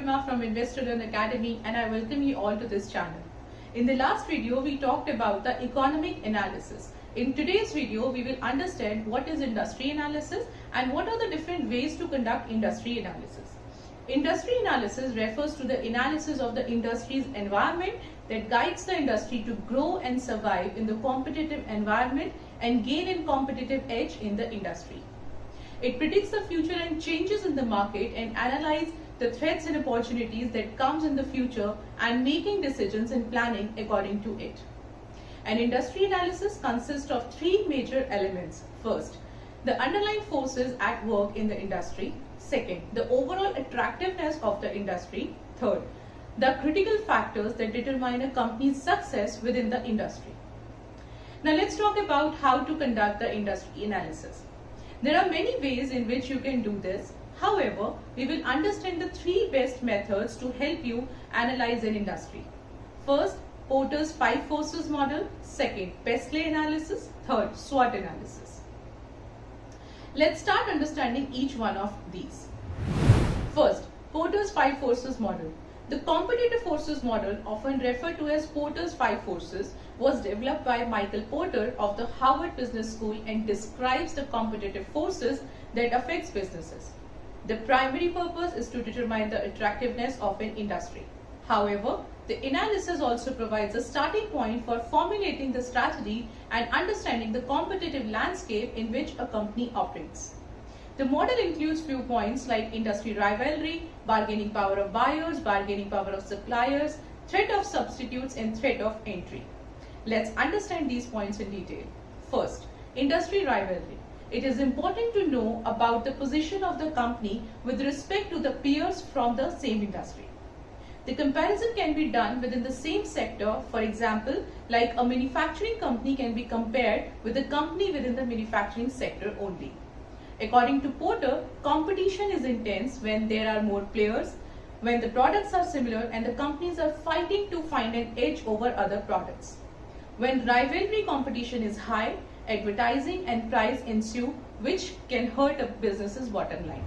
Sharma from InvestorLearn Academy, and I welcome you all to this channel. In the last video, we talked about the economic analysis. In today's video, we will understand what is industry analysis and what are the different ways to conduct industry analysis. Industry analysis refers to the analysis of the industry's environment that guides the industry to grow and survive in the competitive environment and gain a competitive edge in the industry. It predicts the future and changes in the market and analyzes the threats and opportunities that comes in the future and making decisions and planning according to it. An industry analysis consists of three major elements. First, the underlying forces at work in the industry. Second, the overall attractiveness of the industry. Third, the critical factors that determine a company's success within the industry. Now let's talk about how to conduct the industry analysis. There are many ways in which you can do this. However, we will understand the three best methods to help you analyze an industry. First, Porter's 5 forces model. Second, Pesley analysis. Third, SWOT analysis. Let's start understanding each one of these. First, Porter's 5 forces model. The competitive forces model, often referred to as Porter's 5 forces, was developed by Michael Porter of the Harvard Business School and describes the competitive forces that affects businesses. The primary purpose is to determine the attractiveness of an industry. However, the analysis also provides a starting point for formulating the strategy and understanding the competitive landscape in which a company operates. The model includes few points like industry rivalry, bargaining power of buyers, bargaining power of suppliers, threat of substitutes, and threat of entry. Let's understand these points in detail. First, industry rivalry. It is important to know about the position of the company with respect to the peers from the same industry. The comparison can be done within the same sector. For example, like a manufacturing company can be compared with a company within the manufacturing sector only. According to Porter, competition is intense when there are more players, when the products are similar and the companies are fighting to find an edge over other products. When rivalry competition is high, advertising and price ensue, which can hurt a business's bottom line.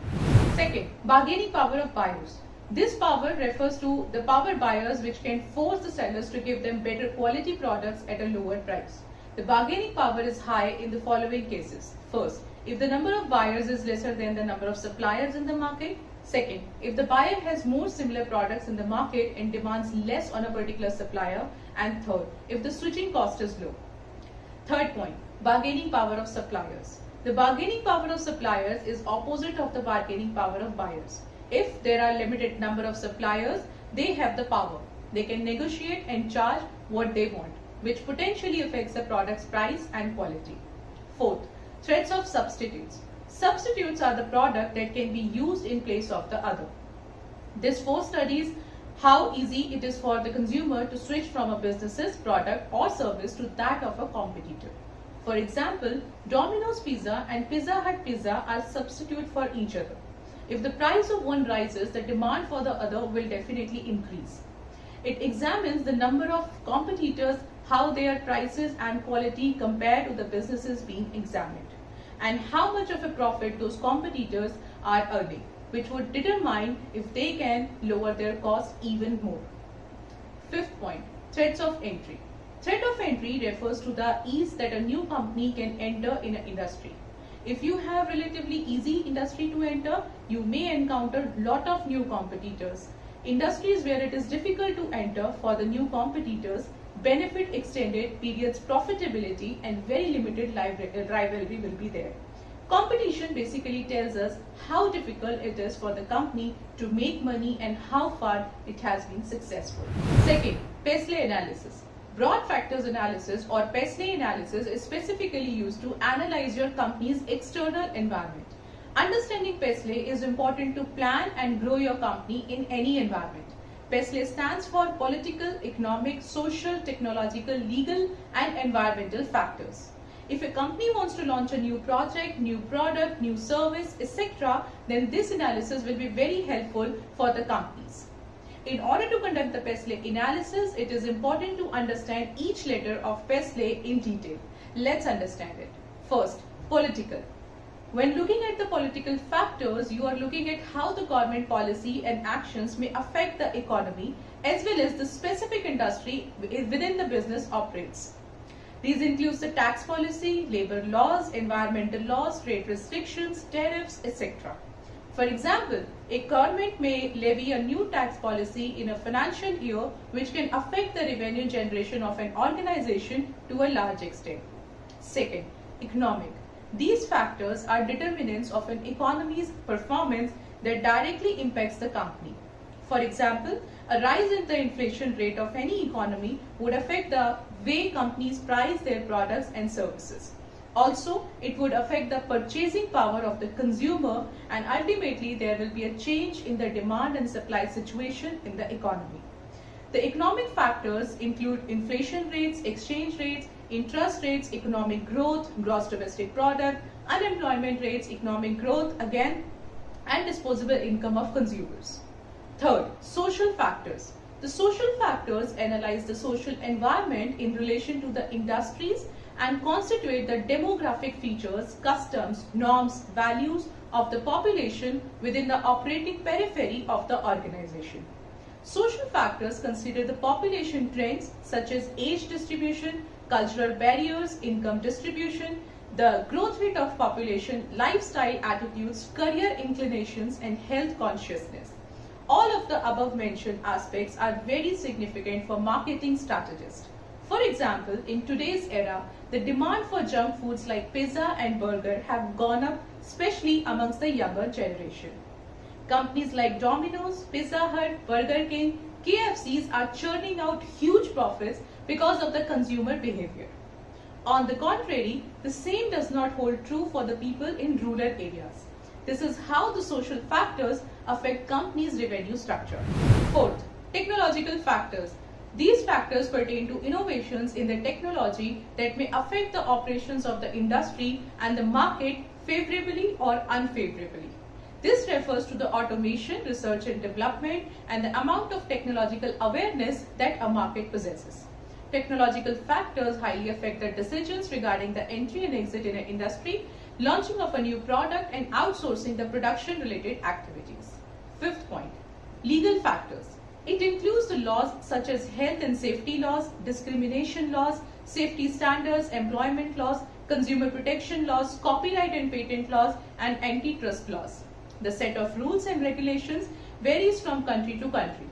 Second, bargaining power of buyers. This power refers to the power buyers which can force the sellers to give them better quality products at a lower price. The bargaining power is high in the following cases. First, if the number of buyers is lesser than the number of suppliers in the market. Second, if the buyer has more similar products in the market and demands less on a particular supplier. And third, if the switching cost is low. Third point, bargaining power of suppliers. The bargaining power of suppliers is opposite of the bargaining power of buyers. If there are limited number of suppliers, they have the power. They can negotiate and charge what they want, which potentially affects the product's price and quality. Fourth, threats of substitutes. Substitutes are the product that can be used in place of the other. This force studies how easy it is for the consumer to switch from a business's product or service to that of a competitor. For example, Domino's Pizza and Pizza Hut Pizza are substitute for each other. If the price of one rises, the demand for the other will definitely increase. It examines the number of competitors, how their prices and quality compare to the businesses being examined, and how much of a profit those competitors are earning, which would determine if they can lower their costs even more. Fifth point, threats of entry. Threat of entry refers to the ease that a new company can enter in an industry. If you have relatively easy industry to enter, you may encounter lot of new competitors. Industries where it is difficult to enter for the new competitors benefit extended periods profitability and very limited rivalry will be there. Competition basically tells us how difficult it is for the company to make money and how far it has been successful. Second, Pesley analysis. Broad factors analysis or Pesley analysis is specifically used to analyze your company's external environment. Understanding Pesley is important to plan and grow your company in any environment. Pesley stands for political, economic, social, technological, legal and environmental factors. If a company wants to launch a new project, new product, new service, etc., then this analysis will be very helpful for the companies. In order to conduct the Pesley analysis, it is important to understand each letter of Pesley in detail. Let's understand it. First, political. When looking at the political factors, you are looking at how the government policy and actions may affect the economy as well as the specific industry within the business operates. These include the tax policy, labor laws, environmental laws, trade restrictions, tariffs, etc. For example, a government may levy a new tax policy in a financial year which can affect the revenue generation of an organization to a large extent. Second, economic. These factors are determinants of an economy's performance that directly impacts the company. For example, a rise in the inflation rate of any economy would affect the way companies price their products and services. Also, it would affect the purchasing power of the consumer, and ultimately there will be a change in the demand and supply situation in the economy. The economic factors include inflation rates, exchange rates, interest rates, economic growth, gross domestic product, unemployment rates, economic growth again, and disposable income of consumers. Third, social factors. The social factors analyze the social environment in relation to the industries and constitute the demographic features, customs, norms, values of the population within the operating periphery of the organization. Social factors consider the population trends such as age distribution, cultural barriers, income distribution, the growth rate of population, lifestyle attitudes, career inclinations, and health consciousness. All of the above mentioned aspects are very significant for marketing strategists. For example, in today's era, the demand for junk foods like pizza and burger have gone up, especially amongst the younger generation. Companies like Domino's, Pizza Hut, Burger King, KFCs are churning out huge profits because of the consumer behavior. On the contrary, the same does not hold true for the people in rural areas. This is how the social factors affect companies' revenue structure. Fourth, technological factors. These factors pertain to innovations in the technology that may affect the operations of the industry and the market favorably or unfavorably. This refers to the automation, research and development, and the amount of technological awareness that a market possesses. Technological factors highly affect the decisions regarding the entry and exit in an industry, launching of a new product, and outsourcing the production-related activities. Fifth point, legal factors. It includes the laws such as health and safety laws, discrimination laws, safety standards, employment laws, consumer protection laws, copyright and patent laws, and antitrust laws. The set of rules and regulations varies from country to country.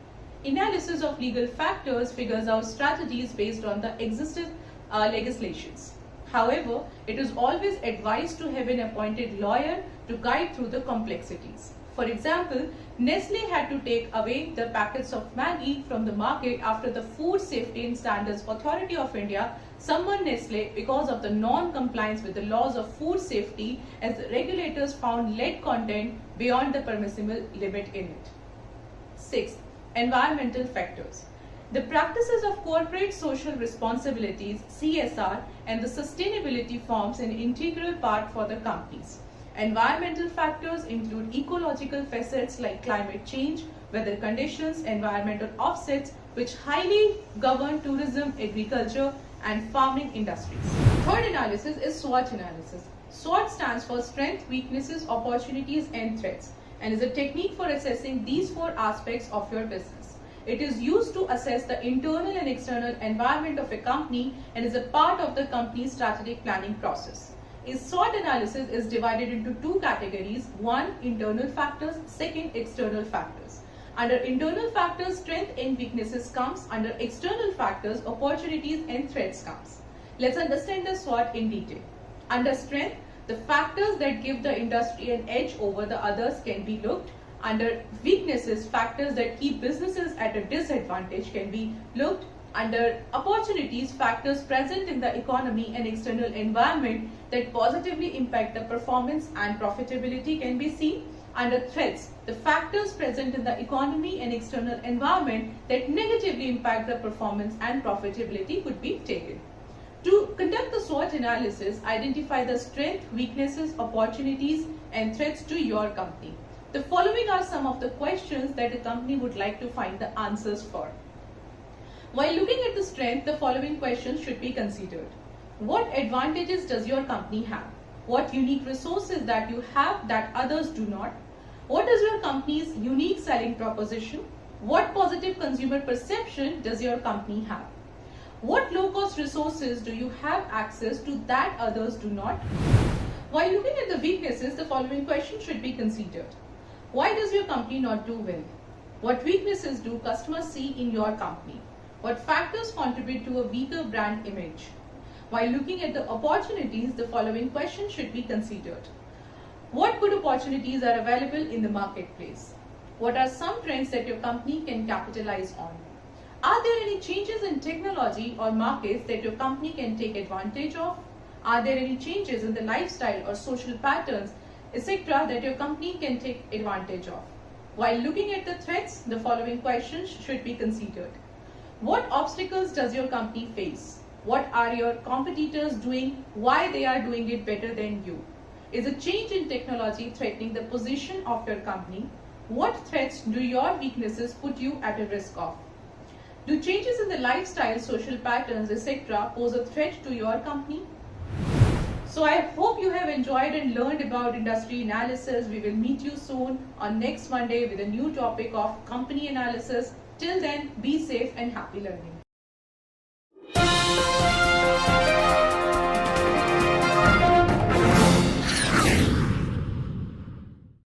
Analysis of legal factors figures out strategies based on the existing legislations. However, it is always advised to have an appointed lawyer to guide through the complexities. For example, Nestle had to take away the packets of Maggi from the market after the Food Safety and Standards Authority of India summoned Nestle because of the non-compliance with the laws of food safety, as the regulators found lead content beyond the permissible limit in it. Sixth, environmental factors. The practices of corporate social responsibilities, CSR, and the sustainability forms an integral part for the companies. Environmental factors include ecological facets like climate change, weather conditions, environmental offsets, which highly govern tourism, agriculture, and farming industries. Third analysis is SWOT analysis. SWOT stands for strengths, weaknesses, opportunities, and threats, and is a technique for assessing these four aspects of your business. It is used to assess the internal and external environment of a company and is a part of the company's strategic planning process. A SWOT analysis is divided into two categories: one, internal factors; second, external factors. Under internal factors, strengths and weaknesses comes. Under external factors, opportunities and threats comes. Let's understand the SWOT in detail. Under strength, the factors that give the industry an edge over the others can be looked. Under weaknesses, factors that keep businesses at a disadvantage can be looked. Under opportunities, factors present in the economy and external environment that positively impact the performance and profitability can be seen. Under threats, the factors present in the economy and external environment that negatively impact the performance and profitability could be taken. To conduct the SWOT analysis, identify the strengths, weaknesses, opportunities, and threats to your company. The following are some of the questions that a company would like to find the answers for. While looking at the strength, the following questions should be considered. What advantages does your company have? What unique resources that you have that others do not? What is your company's unique selling proposition? What positive consumer perception does your company have? What low-cost resources do you have access to that others do not? While looking at the weaknesses, the following question should be considered. Why does your company not do well? What weaknesses do customers see in your company? What factors contribute to a weaker brand image? While looking at the opportunities, the following question should be considered. What good opportunities are available in the marketplace? What are some trends that your company can capitalize on? Are there any changes in technology or markets that your company can take advantage of? Are there any changes in the lifestyle or social patterns, etc. that your company can take advantage of? While looking at the threats, the following questions should be considered. What obstacles does your company face? What are your competitors doing? Why they are doing it better than you? Is a change in technology threatening the position of your company? What threats do your weaknesses put you at a risk of? Do changes in the lifestyle, social patterns, etc. pose a threat to your company? So I hope you have enjoyed and learned about industry analysis. We will meet you soon on next Monday with a new topic of company analysis. Till then, be safe and happy learning.